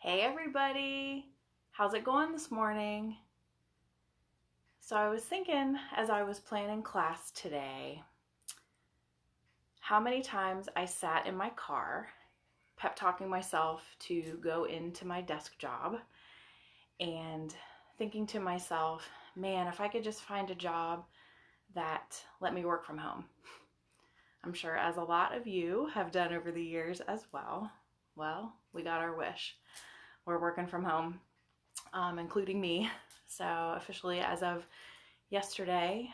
Hey everybody, how's it going this morning? So I was thinking as I was planning class today, how many times I sat in my car, pep talking myself to go into my desk job and thinking to myself, man, if I could just find a job that let me work from home. I'm sure as a lot of you have done over the years as well. Well, we got our wish. We're working from home, including me. So officially as of yesterday,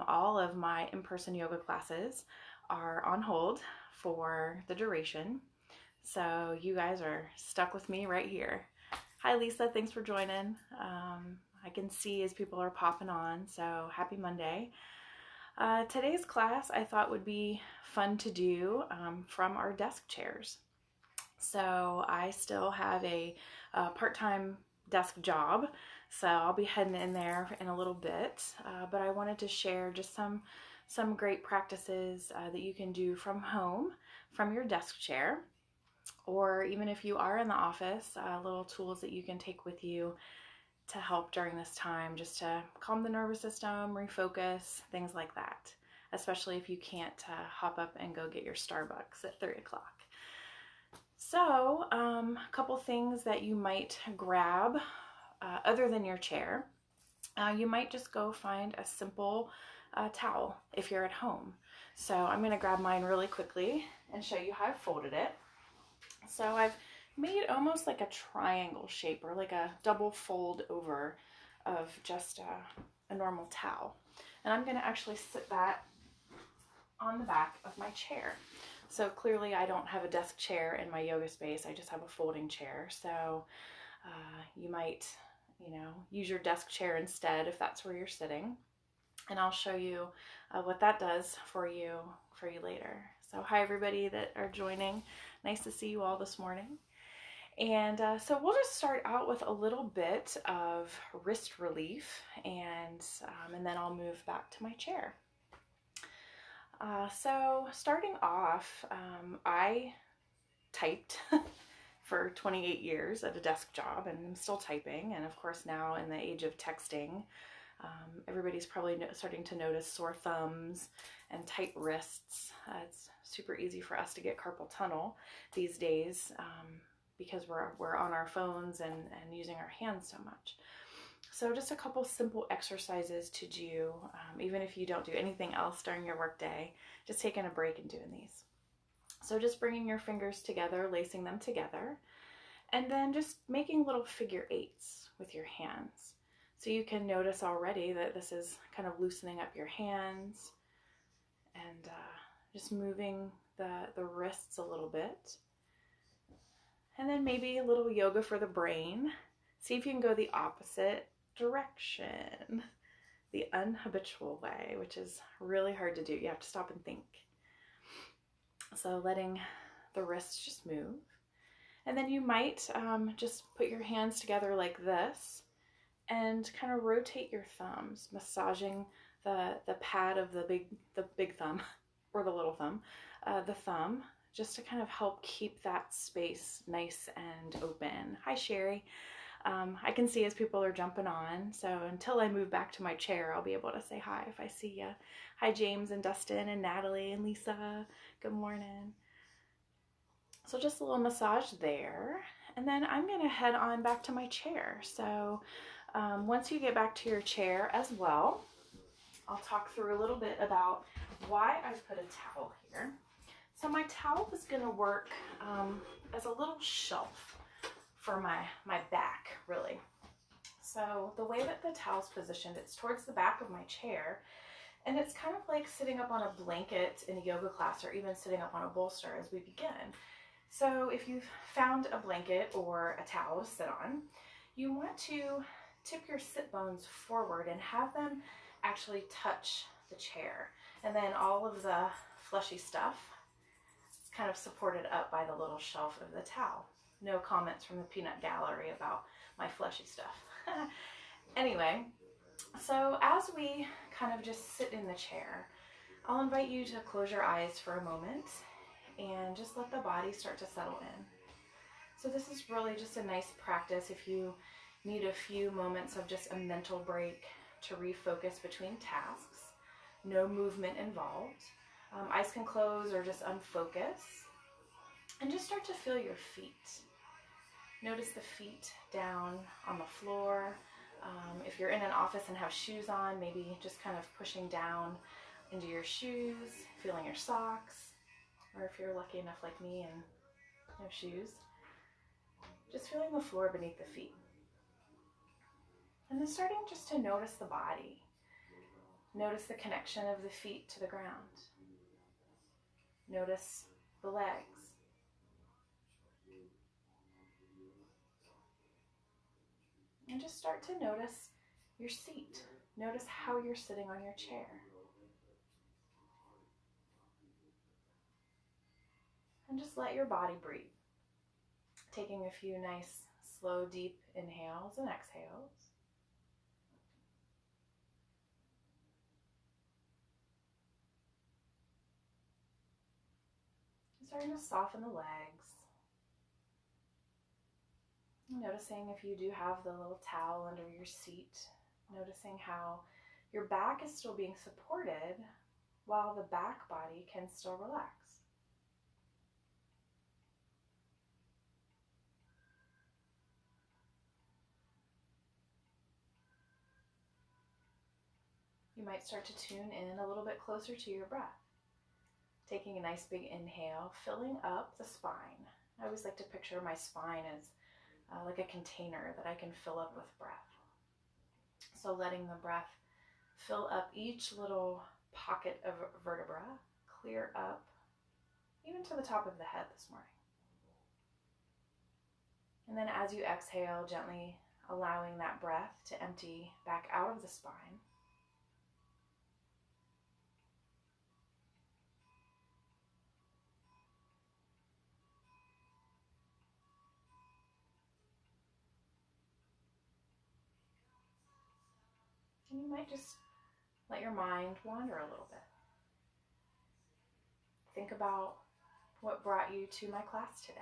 all of my in-person yoga classes are on hold for the duration. So you guys are stuck with me right here. Hi Lisa, thanks for joining. I can see as people are popping on, so happy Monday. Today's class I thought would be fun to do from our desk chairs. So I still have a part-time desk job, so I'll be heading in there in a little bit. But I wanted to share just some great practices that you can do from home, from your desk chair, or even if you are in the office, little tools that you can take with you to help during this time, just to calm the nervous system, refocus, things like that. Especially if you can't hop up and go get your Starbucks at 3 o'clock. So, a couple things that you might grab other than your chair. You might just go find a simple towel if you're at home. So I'm going to grab mine really quickly and show you how I folded it. So I've made almost like a triangle shape or like a double fold over of just a normal towel. And I'm going to actually sit that on the back of my chair. So clearly I don't have a desk chair in my yoga space. I just have a folding chair. So you might, use your desk chair instead if that's where you're sitting. And I'll show you what that does for you later. So hi everybody that are joining. Nice to see you all this morning. And so we'll just start out with a little bit of wrist relief, and then I'll move back to my chair. So starting off, I typed for 28 years at a desk job, and I'm still typing. And of course now in the age of texting, everybody's probably starting to notice sore thumbs and tight wrists. It's super easy for us to get carpal tunnel these days because we're on our phones and using our hands so much. So just a couple simple exercises to do, even if you don't do anything else during your workday, just taking a break and doing these. So just bringing your fingers together, lacing them together, and then just making little figure eights with your hands. So you can notice already that this is kind of loosening up your hands and just moving the wrists a little bit. And then maybe a little yoga for the brain. See if you can go the opposite direction, the unhabitual way, which is really hard to do. You have to stop and think. So letting the wrists just move. And then you might just put your hands together like this and kind of rotate your thumbs, massaging the pad of the big thumb or the little thumb, the thumb, just to kind of help keep that space nice and open. Hi, Sherry. I can see as people are jumping on, so until I move back to my chair, I'll be able to say hi if I see you. Hi, James and Dustin and Natalie and Lisa. Good morning. So just a little massage there, and then I'm going to head on back to my chair. So once you get back to your chair as well, I'll talk through a little bit about why I've put a towel here. So my towel is going to work as a little shelf for my back, really. So the way that the towel's positioned, it's towards the back of my chair, and it's kind of like sitting up on a blanket in a yoga class or even sitting up on a bolster as we begin. So if you've found a blanket or a towel to sit on, you want to tip your sit bones forward and have them actually touch the chair. And then all of the fleshy stuff is kind of supported up by the little shelf of the towel. No comments from the peanut gallery about my fleshy stuff. Anyway, so as we kind of just sit in the chair, I'll invite you to close your eyes for a moment and just let the body start to settle in. So this is really just a nice practice if you need a few moments of just a mental break to refocus between tasks. No movement involved. Eyes can close or just unfocus. And just start to feel your feet. Notice the feet down on the floor. If you're in an office and have shoes on, maybe just kind of pushing down into your shoes, feeling your socks. Or if you're lucky enough like me and no shoes, just feeling the floor beneath the feet. And then starting just to notice the body. Notice the connection of the feet to the ground. Notice the legs. And just start to notice your seat. Notice how you're sitting on your chair. And just let your body breathe. Taking a few nice, slow, deep inhales and exhales. Starting to soften the legs. Noticing if you do have the little towel under your seat. Noticing how your back is still being supported while the back body can still relax. You might start to tune in a little bit closer to your breath. Taking a nice big inhale, filling up the spine. I always like to picture my spine as like a container that I can fill up with breath. So letting the breath fill up each little pocket of vertebra, clear up, even to the top of the head this morning. And then as you exhale, gently allowing that breath to empty back out of the spine. And you might just let your mind wander a little bit. Think about what brought you to my class today.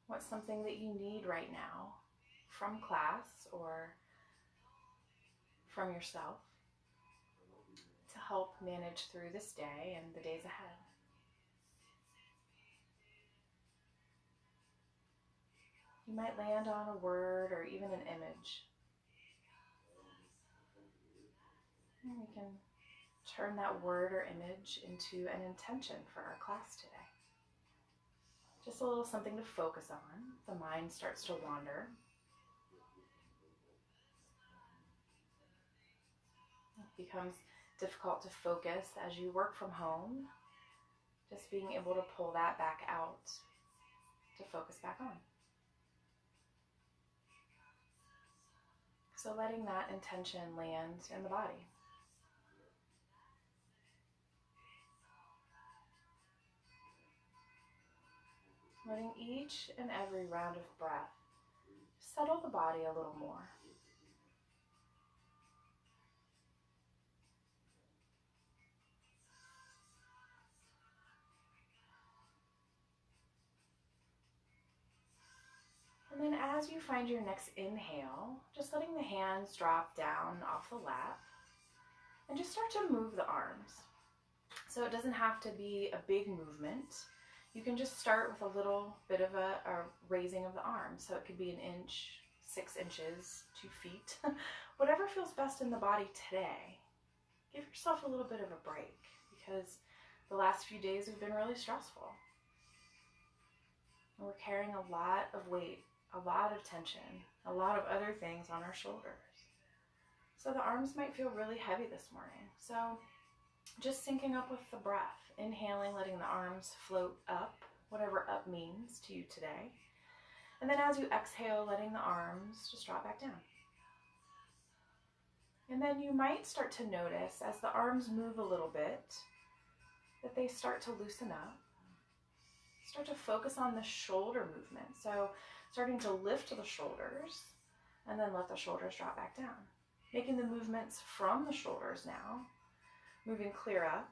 What's something that you need right now from class or from yourself to help manage through this day and the days ahead. You might land on a word or even an image. And we can turn that word or image into an intention for our class today. Just a little something to focus on. The mind starts to wander. It becomes difficult to focus as you work from home. Just being able to pull that back out to focus back on. So letting that intention land in the body. Letting each and every round of breath settle the body a little more. And then as you find your next inhale, just letting the hands drop down off the lap and just start to move the arms. So it doesn't have to be a big movement. You can just start with a little bit of a raising of the arms. So it could be an inch, 6 inches, 2 feet, whatever feels best in the body today. Give yourself a little bit of a break because the last few days have been really stressful. And we're carrying a lot of weight, a lot of tension, a lot of other things on our shoulders. So the arms might feel really heavy this morning. So just syncing up with the breath, inhaling, letting the arms float up, whatever up means to you today. And then as you exhale, letting the arms just drop back down. And then you might start to notice as the arms move a little bit that they start to loosen up. Start to focus on the shoulder movement. So starting to lift the shoulders and then let the shoulders drop back down. Making the movements from the shoulders now, moving clear up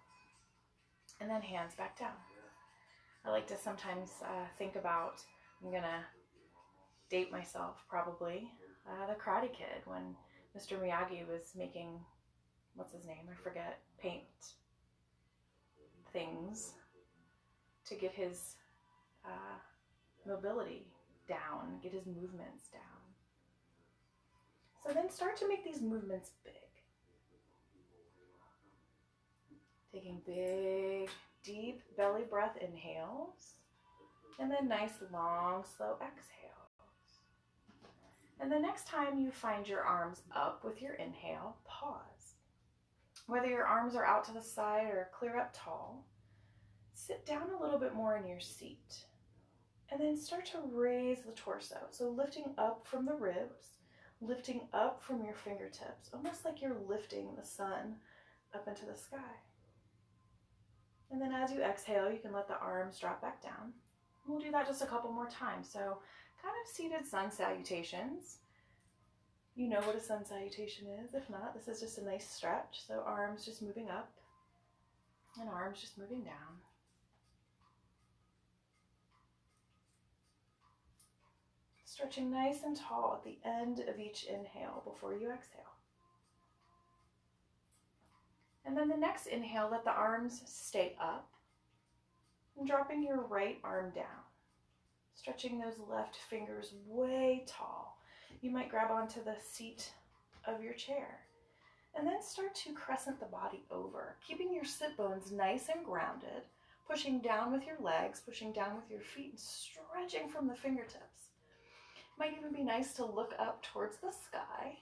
and then hands back down. I like to sometimes think about, I'm going to date myself probably, the Karate Kid when Mr. Miyagi was making, what's his name? I forget, paint things to get his mobility down, get his movements down. So then start to make these movements big. Taking big, deep belly breath inhales, and then nice, long, slow exhales. And the next time you find your arms up with your inhale, pause. Whether your arms are out to the side or clear up tall, sit down a little bit more in your seat. And then start to raise the torso. So lifting up from the ribs, lifting up from your fingertips, almost like you're lifting the sun up into the sky. And then as you exhale, you can let the arms drop back down. We'll do that just a couple more times. So kind of seated sun salutations. You know what a sun salutation is. If not, this is just a nice stretch. So arms just moving up and arms just moving down. Stretching nice and tall at the end of each inhale before you exhale. And then the next inhale, let the arms stay up and dropping your right arm down. Stretching those left fingers way tall. You might grab onto the seat of your chair. And then start to crescent the body over, keeping your sit bones nice and grounded, pushing down with your legs, pushing down with your feet, and stretching from the fingertips. Might even be nice to look up towards the sky.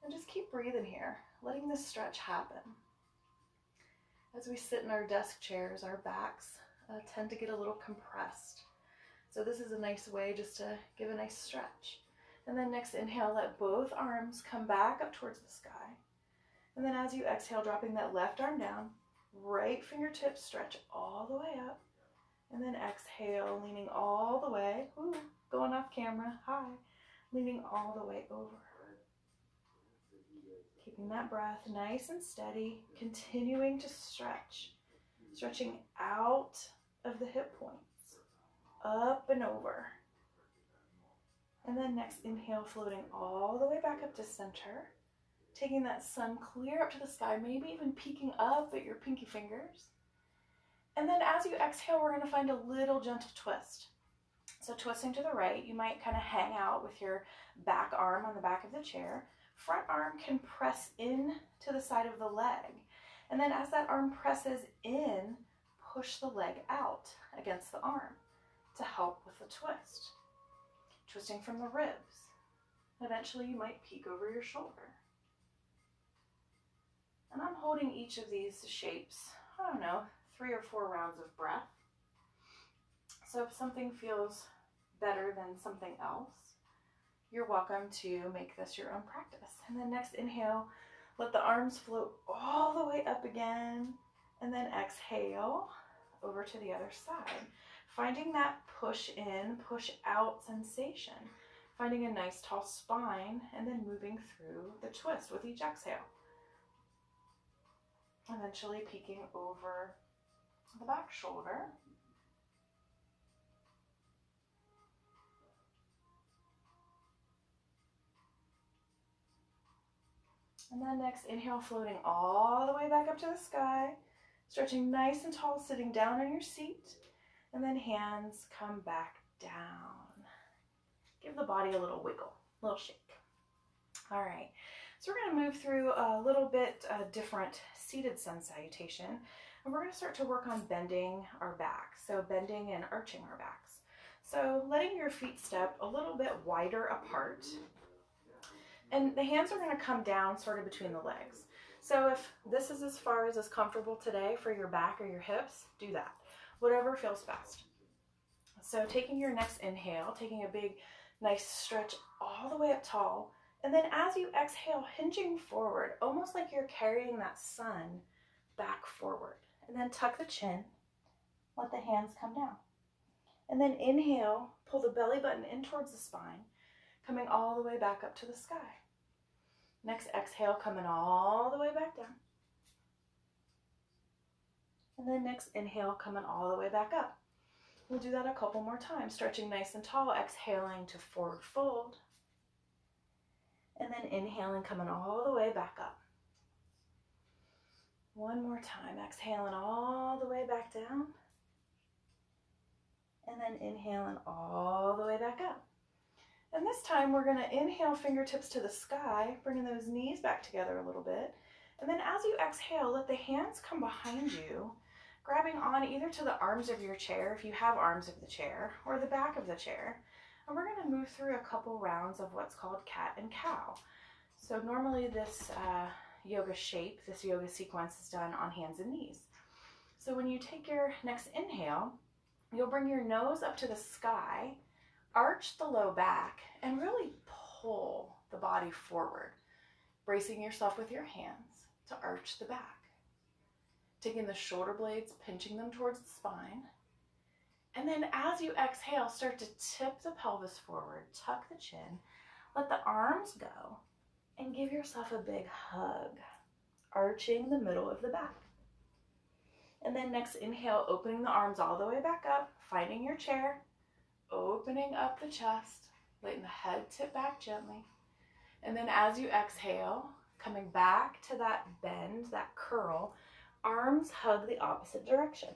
And just keep breathing here, letting this stretch happen. As we sit in our desk chairs, our backs tend to get a little compressed. So this is a nice way just to give a nice stretch. And then next inhale, let both arms come back up towards the sky. And then as you exhale, dropping that left arm down, right fingertips stretch all the way up. And then exhale, leaning all the way, going off camera, hi, leaning all the way over. Keeping that breath nice and steady, continuing to stretch, stretching out of the hip points, up and over. And then next inhale, floating all the way back up to center, taking that sun clear up to the sky, maybe even peeking up at your pinky fingers. And then as you exhale, we're going to find a little gentle twist. So twisting to the right, you might kind of hang out with your back arm on the back of the chair. Front arm can press in to the side of the leg. And then as that arm presses in, push the leg out against the arm to help with the twist. Twisting from the ribs. Eventually you might peek over your shoulder. And I'm holding each of these shapes, 3 or 4 rounds of breath. So if something feels better than something else, you're welcome to make this your own practice. And then next inhale, let the arms float all the way up again. And then exhale over to the other side. Finding that push in, push out sensation. Finding a nice tall spine and then moving through the twist with each exhale. Eventually peeking over the back shoulder. And then next inhale, floating all the way back up to the sky, stretching nice and tall, sitting down on your seat, and then hands come back down. Give the body a little wiggle, a little shake. All right, so we're going to move through a little bit different seated sun salutation, and we're going to start to work on bending our back, so bending and arching our backs. So letting your feet step a little bit wider apart. And the hands are going to come down sort of between the legs. So if this is as far as is comfortable today for your back or your hips, do that. Whatever feels best. So taking your next inhale, taking a big, nice stretch all the way up tall. And then as you exhale, hinging forward, almost like you're carrying that sun back forward. And then tuck the chin, let the hands come down. And then inhale, pull the belly button in towards the spine, coming all the way back up to the sky. Next exhale, coming all the way back down. And then next inhale, coming all the way back up. We'll do that a couple more times, stretching nice and tall, exhaling to forward fold. And then inhaling, coming all the way back up. One more time, exhaling all the way back down. And then inhaling all the way back up. And this time we're going to inhale, fingertips to the sky, bringing those knees back together a little bit. And then as you exhale, let the hands come behind you, grabbing on either to the arms of your chair, if you have arms of the chair, or the back of the chair. And we're going to move through a couple rounds of what's called cat and cow. So normally this yoga shape, this yoga sequence is done on hands and knees. So when you take your next inhale, you'll bring your nose up to the sky, arch the low back, and really pull the body forward, bracing yourself with your hands to arch the back. Taking the shoulder blades, pinching them towards the spine. And then as you exhale, start to tip the pelvis forward, tuck the chin, let the arms go, and give yourself a big hug, arching the middle of the back. And then next inhale, opening the arms all the way back up, finding your chair, opening up the chest, letting the head tip back gently. And then as you exhale, coming back to that bend, that curl, arms hug the opposite direction.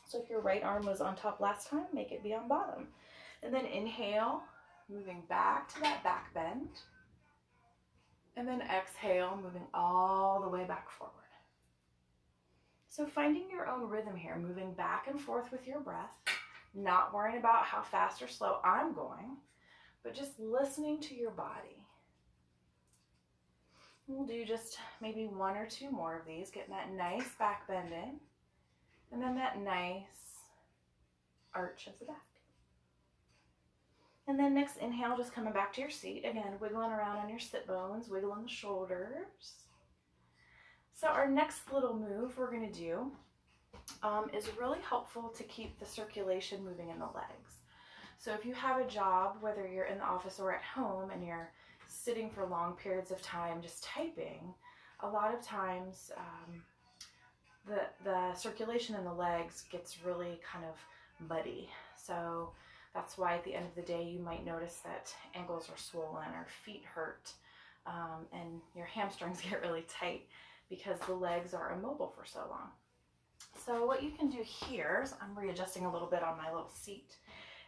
So if your right arm was on top last time, make it be on bottom. And then inhale, moving back to that back bend. And then exhale, moving all the way back forward. So finding your own rhythm here, moving back and forth with your breath, not worrying about how fast or slow I'm going, but just listening to your body. We'll do just maybe one or two more of these, getting that nice back bend in, and then that nice arch of the back. And then next inhale, just coming back to your seat. Again, wiggling around on your sit bones, wiggling the shoulders. So our next little move we're going to do is really helpful to keep the circulation moving in the legs. So if you have a job, whether you're in the office or at home, and you're sitting for long periods of time just typing, a lot of times the circulation in the legs gets really kind of muddy. So that's why at the end of the day you might notice that ankles are swollen or feet hurt, and your hamstrings get really tight because the legs are immobile for so long. So what you can do here is, I'm readjusting a little bit on my little seat,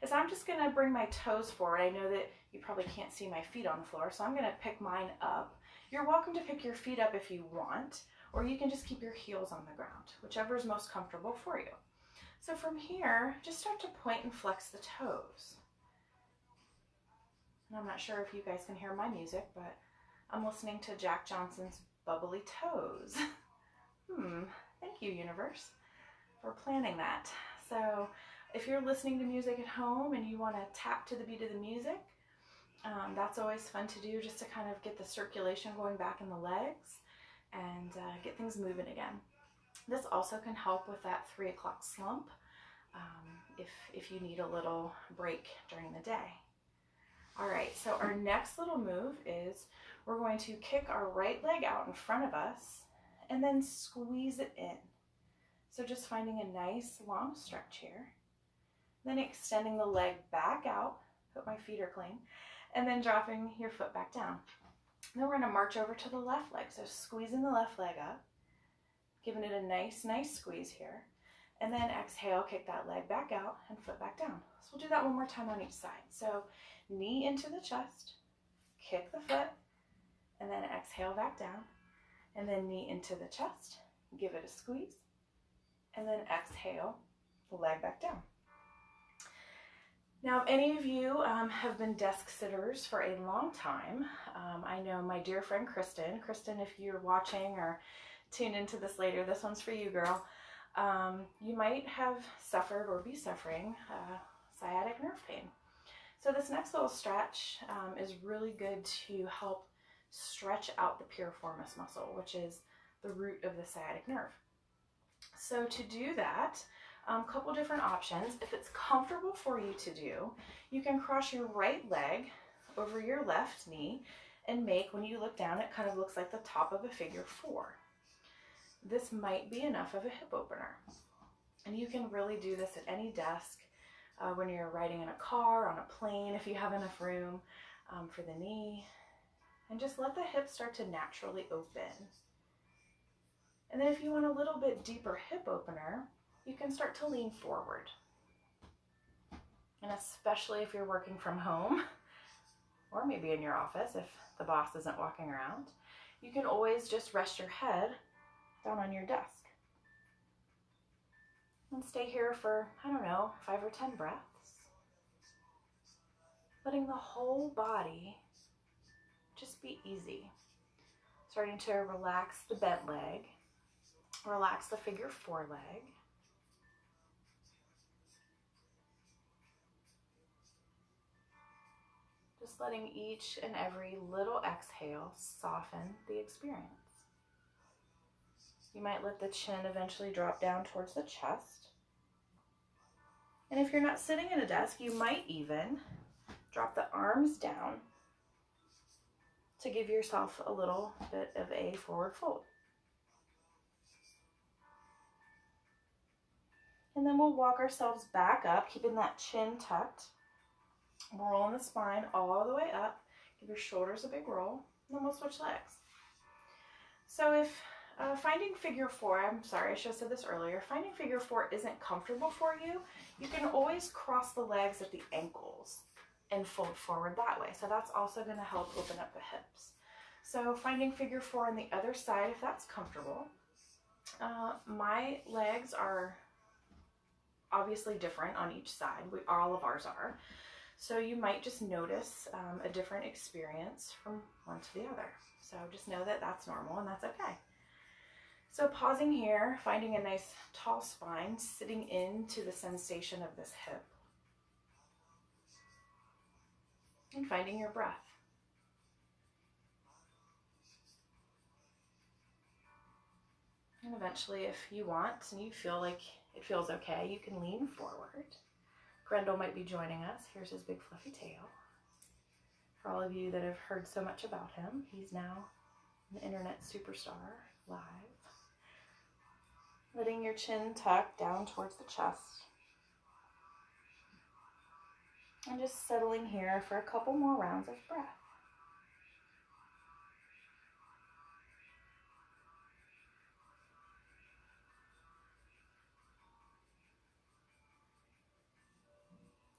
is I'm just going to bring my toes forward. I know that you probably can't see my feet on the floor, so I'm going to pick mine up. You're welcome to pick your feet up if you want, or you can just keep your heels on the ground, whichever is most comfortable for you. So from here, just start to point and flex the toes. And I'm not sure if you guys can hear my music, but I'm listening to Jack Johnson's Bubbly Toes. Thank you, universe, for planning that. So if you're listening to music at home and you want to tap to the beat of the music, that's always fun to do, just to kind of get the circulation going back in the legs and get things moving again. This also can help with that 3 o'clock slump if you need a little break during the day. All right, so our next little move is we're going to kick our right leg out in front of us and then squeeze it in. So just finding a nice long stretch here, then extending the leg back out, hope my feet are clean, and then dropping your foot back down. Then we're going to march over to the left leg, so squeezing the left leg up, giving it a nice squeeze here, and then exhale, kick that leg back out and foot back down. So we'll do that one more time on each side. So knee into the chest, kick the foot, and then exhale back down, and then knee into the chest, give it a squeeze, and then exhale, the leg back down. Now, if any of you have been desk sitters for a long time, I know my dear friend Kristen. Kristen, if you're watching or tune into this later, this one's for you, girl. You might have suffered or be suffering sciatic nerve pain. So this next little stretch is really good to help stretch out the piriformis muscle, which is the root of the sciatic nerve. So to do that, a couple different options. If it's comfortable for you to do, you can cross your right leg over your left knee and make, when you look down, it kind of looks like the top of a figure 4. this might be enough of a hip opener. And you can really do this at any desk, when you're riding in a car, on a plane, if you have enough room for the knee. And just let the hips start to naturally open. And then if you want a little bit deeper hip opener, you can start to lean forward. And especially if you're working from home, or maybe in your office if the boss isn't walking around, you can always just rest your head down on your desk. And stay here for, I don't know, 5 or 10 breaths. Letting the whole body just be easy. Starting to relax the bent leg, relax the figure 4 leg. Just letting each and every little exhale soften the experience. You might let the chin eventually drop down towards the chest. And if you're not sitting at a desk, you might even drop the arms down to give yourself a little bit of a forward fold. And then we'll walk ourselves back up, keeping that chin tucked. Rolling the spine all the way up. Give your shoulders a big roll. And then we'll switch legs. So if finding figure 4, I'm sorry, I should have said this earlier. Finding figure 4 isn't comfortable for you, you can always cross the legs at the ankles and fold forward that way. So that's also going to help open up the hips. So finding figure 4 on the other side, if that's comfortable. My legs are obviously different on each side. All of ours are. So you might just notice a different experience from one to the other. So just know that that's normal and that's okay. So pausing here, finding a nice tall spine, sitting into the sensation of this hip. And finding your breath. And eventually, if you want and you feel like it feels okay, you can lean forward. Grendel might be joining us. Here's his big fluffy tail. For all of you that have heard so much about him, he's now an internet superstar live. Letting your chin tuck down towards the chest. And just settling here for a couple more rounds of breath.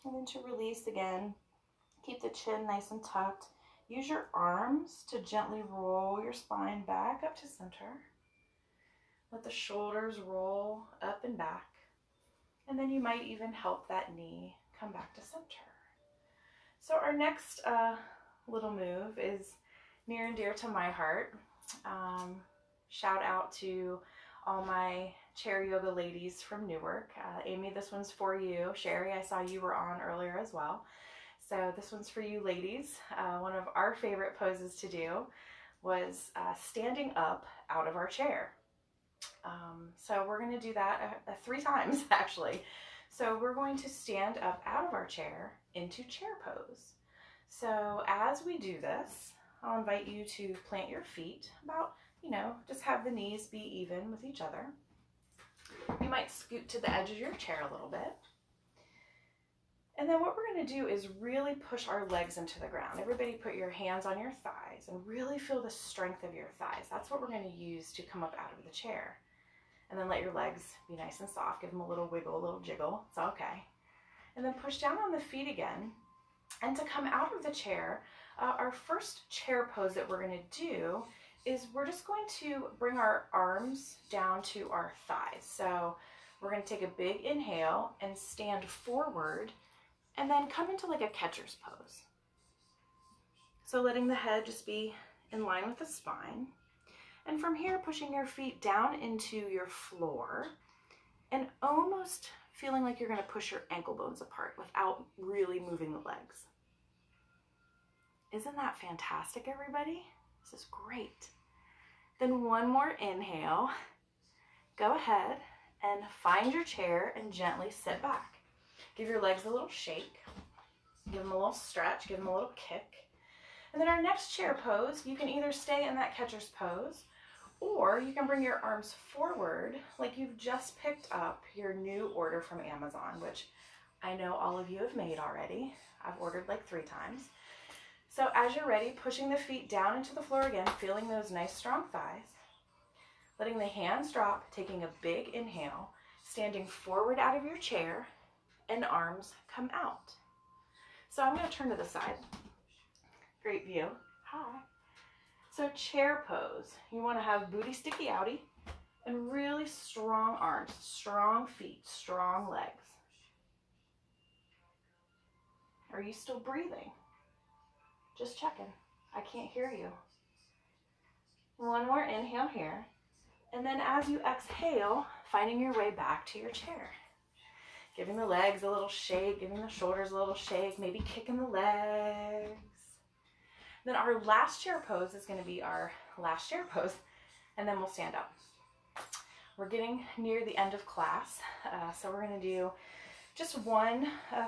And then to release again, keep the chin nice and tucked. Use your arms to gently roll your spine back up to center. Let the shoulders roll up and back. And then you might even help that knee come back to center. So our next little move is near and dear to my heart. Shout out to all my chair yoga ladies from Newark. Amy, this one's for you. Sherry, I saw you were on earlier as well. So this one's for you ladies. One of our favorite poses to do was standing up out of our chair. So we're going to do that 3 times actually. So we're going to stand up out of our chair into chair pose. So as we do this, I'll invite you to plant your feet about, just have the knees be even with each other. You might scoot to the edge of your chair a little bit. And then what we're going to do is really push our legs into the ground. Everybody put your hands on your thighs and really feel the strength of your thighs. That's what we're going to use to come up out of the chair. And then let your legs be nice and soft. Give them a little wiggle, a little jiggle. It's okay. And then push down on the feet again. And to come out of the chair, our first chair pose that we're going to do is we're just going to bring our arms down to our thighs. So we're going to take a big inhale and stand forward and then come into like a catcher's pose. So letting the head just be in line with the spine. And from here, pushing your feet down into your floor and almost feeling like you're going to push your ankle bones apart without really moving the legs. Isn't that fantastic, everybody? This is great. Then one more inhale. Go ahead and find your chair and gently sit back. Give your legs a little shake. Give them a little stretch. Give them a little kick. And then our next chair pose, you can either stay in that catcher's pose Or you can bring your arms forward like you've just picked up your new order from Amazon, which I know all of you have made already. I've ordered like 3 times. So as you're ready, pushing the feet down into the floor again, feeling those nice strong thighs, letting the hands drop, taking a big inhale, standing forward out of your chair, and arms come out. So I'm going to turn to the side. Great view. Hi. So chair pose. You want to have booty sticky outy and really strong arms, strong feet, strong legs. Are you still breathing? Just checking. I can't hear you. One more inhale here. And then as you exhale, finding your way back to your chair. Giving the legs a little shake, giving the shoulders a little shake, maybe kicking the legs. Then our last chair pose is going to be our last chair pose, and then we'll stand up. We're getting near the end of class, so we're going to do just one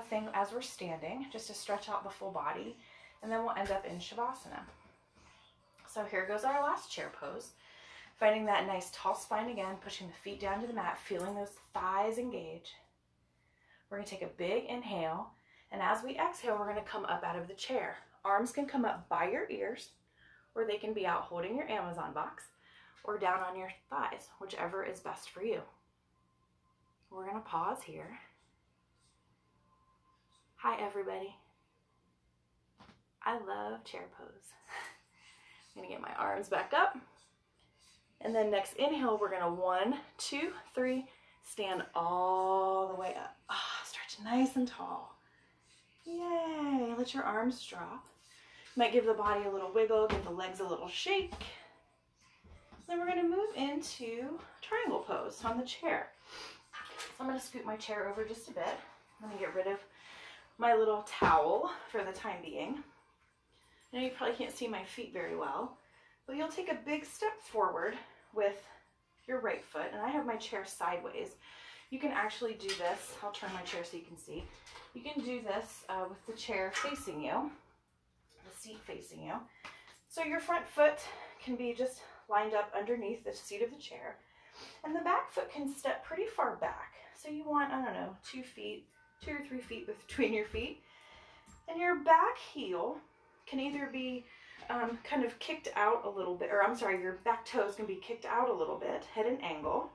thing as we're standing, just to stretch out the full body, and then we'll end up in Shavasana. So here goes our last chair pose. Finding that nice tall spine again, pushing the feet down to the mat, feeling those thighs engage. We're going to take a big inhale, and as we exhale, we're going to come up out of the chair. Arms can come up by your ears, or they can be out holding your Amazon box, or down on your thighs, whichever is best for you. We're going to pause here. Hi, everybody. I love chair pose. I'm going to get my arms back up. And then next inhale, we're going to 1, 2, 3, stand all the way up. Stretch nice and tall. Yay. Let your arms drop. Might give the body a little wiggle, give the legs a little shake. Then we're going to move into triangle pose on the chair. So I'm going to scoot my chair over just a bit. I'm going to get rid of my little towel for the time being. I know you probably can't see my feet very well, but you'll take a big step forward with your right foot, and I have my chair sideways. You can actually do this. I'll turn my chair so you can see. You can do this with the chair facing you, the seat facing you. So your front foot can be just lined up underneath the seat of the chair, and the back foot can step pretty far back. So you want, 2 or 3 feet between your feet, and your back heel can either be kind of kicked out a little bit, your back toes can be kicked out a little bit, at an angle.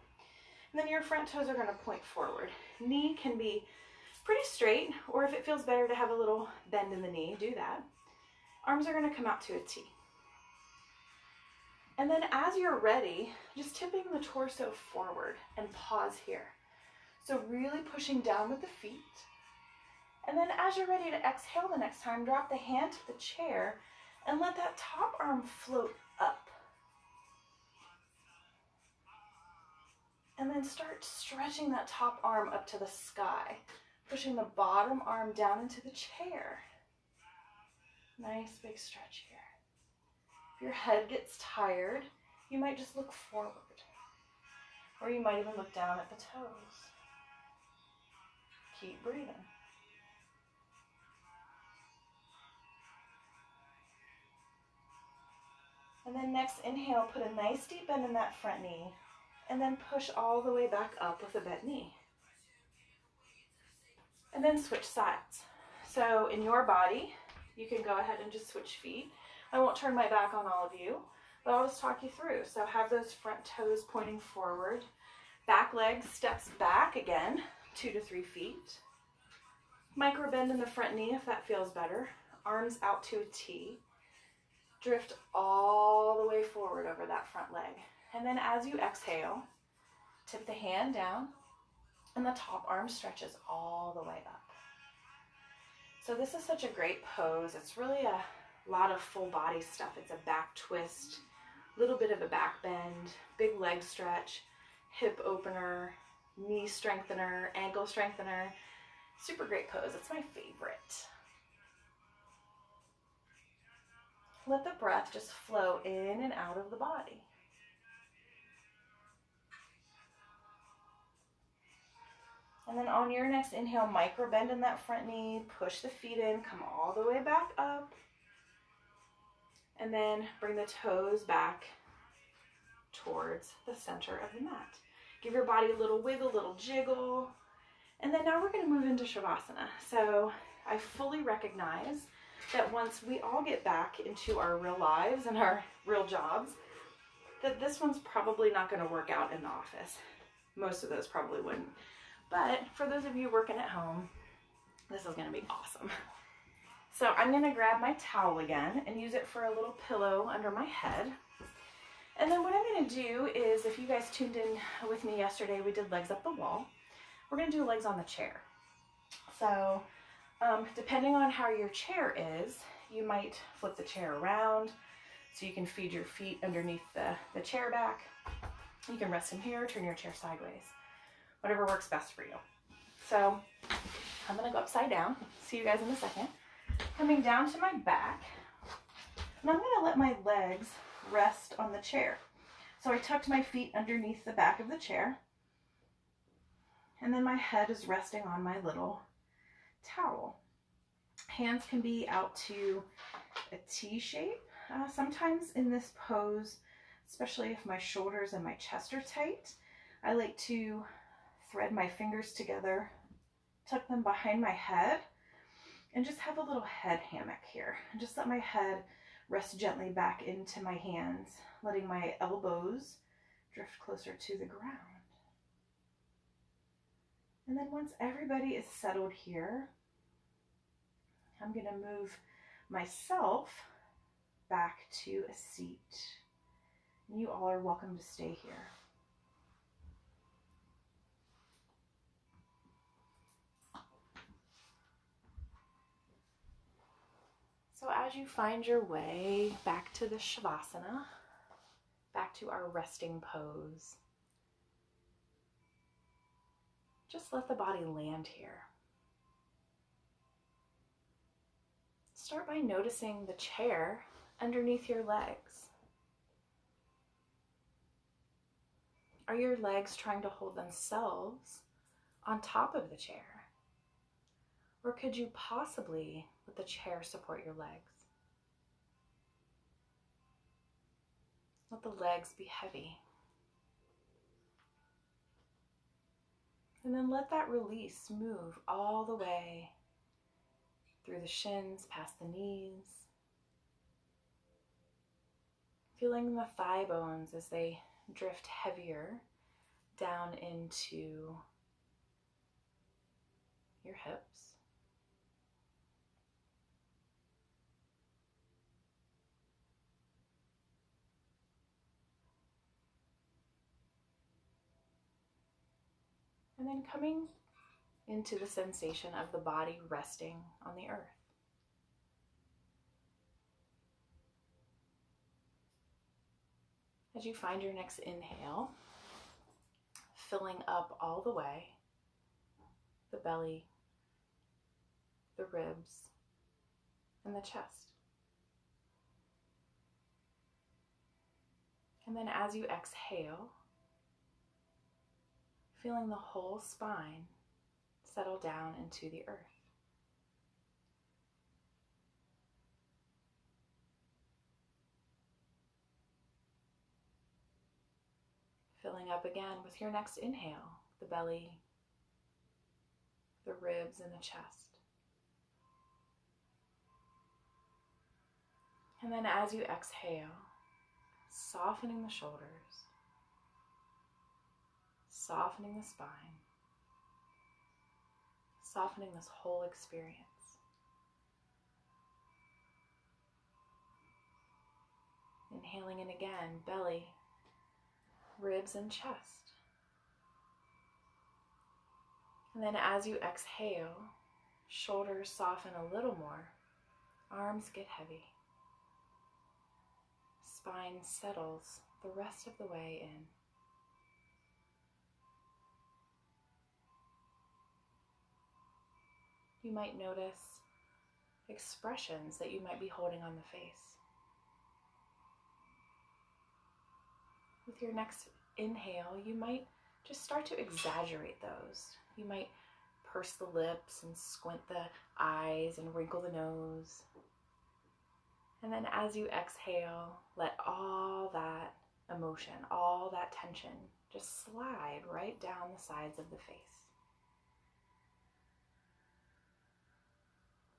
And then your front toes are going to point forward. Knee can be pretty straight, or if it feels better to have a little bend in the knee, do that. Arms are going to come out to a T. And then as you're ready, just tipping the torso forward and pause here. So really pushing down with the feet. And then as you're ready to exhale the next time, drop the hand to the chair and let that top arm float up. And then start stretching that top arm up to the sky, pushing the bottom arm down into the chair. Nice big stretch here. If your head gets tired, you might just look forward, or you might even look down at the toes. Keep breathing. And then next inhale, put a nice deep bend in that front knee, and then push all the way back up with a bent knee. And then switch sides. So in your body, you can go ahead and just switch feet. I won't turn my back on all of you, but I'll just talk you through. So have those front toes pointing forward. Back leg steps back again, 2 to 3 feet. Micro bend in the front knee if that feels better. Arms out to a T. Drift all the way forward over that front leg. And then as you exhale, tip the hand down, and the top arm stretches all the way up. So this is such a great pose. It's really a lot of full body stuff. It's a back twist, a little bit of a back bend, big leg stretch, hip opener, knee strengthener, ankle strengthener. Super great pose. It's my favorite. Let the breath just flow in and out of the body. And then on your next inhale, micro bend in that front knee, push the feet in, come all the way back up. And then bring the toes back towards the center of the mat. Give your body a little wiggle, little jiggle. And then now we're going to move into Shavasana. So I fully recognize that once we all get back into our real lives and our real jobs, that this one's probably not going to work out in the office. Most of those probably wouldn't. But for those of you working at home, this is going to be awesome. So I'm going to grab my towel again and use it for a little pillow under my head. And then what I'm going to do is, if you guys tuned in with me yesterday, we did legs up the wall. We're going to do legs on the chair. So depending on how your chair is, you might flip the chair around so you can feed your feet underneath the chair back. You can rest in here, turn your chair sideways, whatever works best for you. So I'm going to go upside down. See you guys in a second. Coming down to my back, and I'm going to let my legs rest on the chair. So I tucked my feet underneath the back of the chair, and then my head is resting on my little towel. Hands can be out to a T shape. Sometimes in this pose, especially if my shoulders and my chest are tight, I like to thread my fingers together, tuck them behind my head, and just have a little head hammock here. And just let my head rest gently back into my hands, letting my elbows drift closer to the ground. And then once everybody is settled here, I'm going to move myself back to a seat. And you all are welcome to stay here. So as you find your way back to the Shavasana, back to our resting pose, just let the body land here. Start by noticing the chair underneath your legs. Are your legs trying to hold themselves on top of the chair? Or could you possibly let the chair support your legs? Let the legs be heavy. And then let that release move all the way through the shins, past the knees. Feeling the thigh bones as they drift heavier down into your hips. And then coming into the sensation of the body resting on the earth. As you find your next inhale, filling up all the way, the belly, the ribs, and the chest. And then as you exhale, feeling the whole spine settle down into the earth. Filling up again with your next inhale, the belly, the ribs, and the chest. And then as you exhale, softening the shoulders, softening the spine, softening this whole experience. Inhaling in again, belly, ribs, and chest. And then as you exhale, shoulders soften a little more, arms get heavy. Spine settles the rest of the way in. You might notice expressions that you might be holding on the face. With your next inhale, you might just start to exaggerate those. You might purse the lips and squint the eyes and wrinkle the nose. And then as you exhale, let all that emotion, all that tension, just slide right down the sides of the face.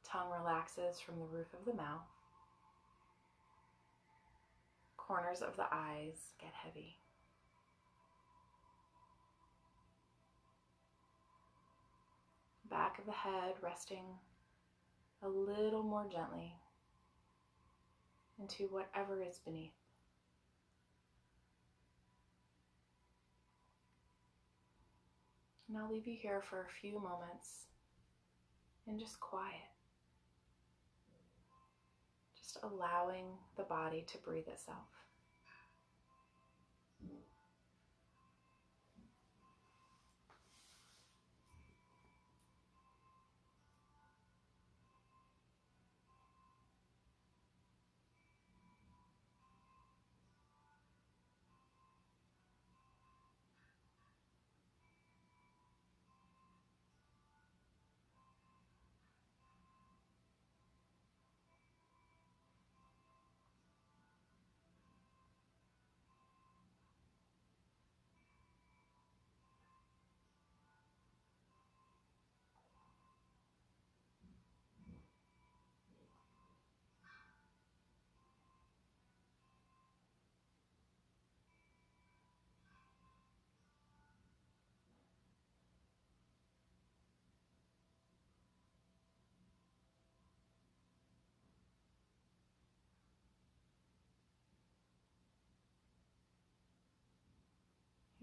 Tongue relaxes from the roof of the mouth. Corners of the eyes get heavy. Back of the head resting a little more gently into whatever is beneath. And I'll leave you here for a few moments in just quiet. Just allowing the body to breathe itself.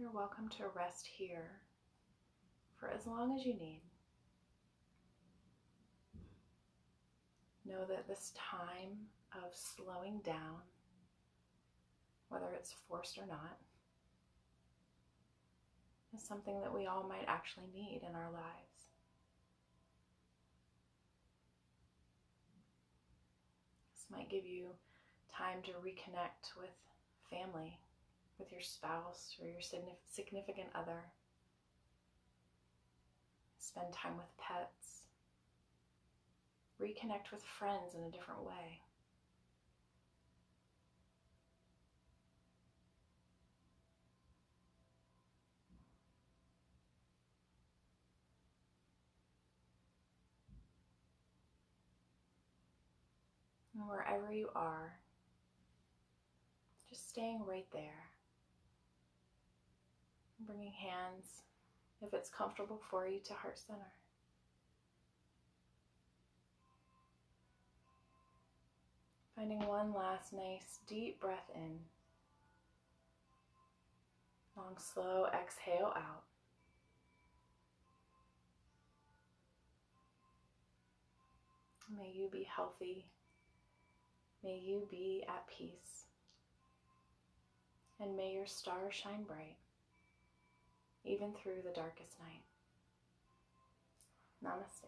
You're welcome to rest here for as long as you need. Know that this time of slowing down, whether it's forced or not, is something that we all might actually need in our lives. This might give you time to reconnect with family, with your spouse or your significant other. Spend time with pets. Reconnect with friends in a different way. And wherever you are, just staying right there. Bringing hands, if it's comfortable for you, to heart center. Finding one last nice deep breath in. Long, slow exhale out. May you be healthy. May you be at peace. And may your stars shine bright, even through the darkest night. Namaste.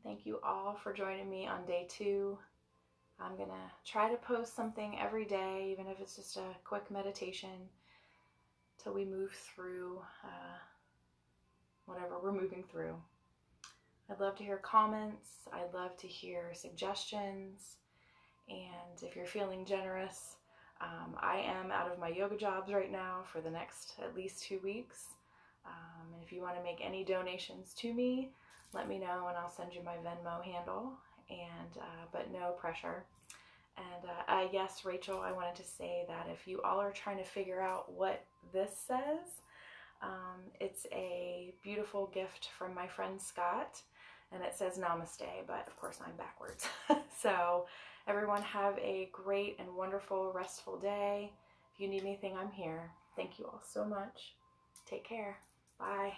Thank you all for joining me on day 2. I'm going to try to post something every day, even if it's just a quick meditation, till we move through whatever we're moving through. I'd love to hear comments. I'd love to hear suggestions. And if you're feeling generous, I am out of my yoga jobs right now for the next at least 2 weeks. And if you want to make any donations to me, let me know and I'll send you my Venmo handle. And but no pressure. And yes, Rachel, I wanted to say that if you all are trying to figure out what this says, it's a beautiful gift from my friend Scott, and it says Namaste, but of course I'm backwards. So everyone have a great and wonderful, restful day. If you need anything, I'm here. Thank you all so much. Take care. Bye.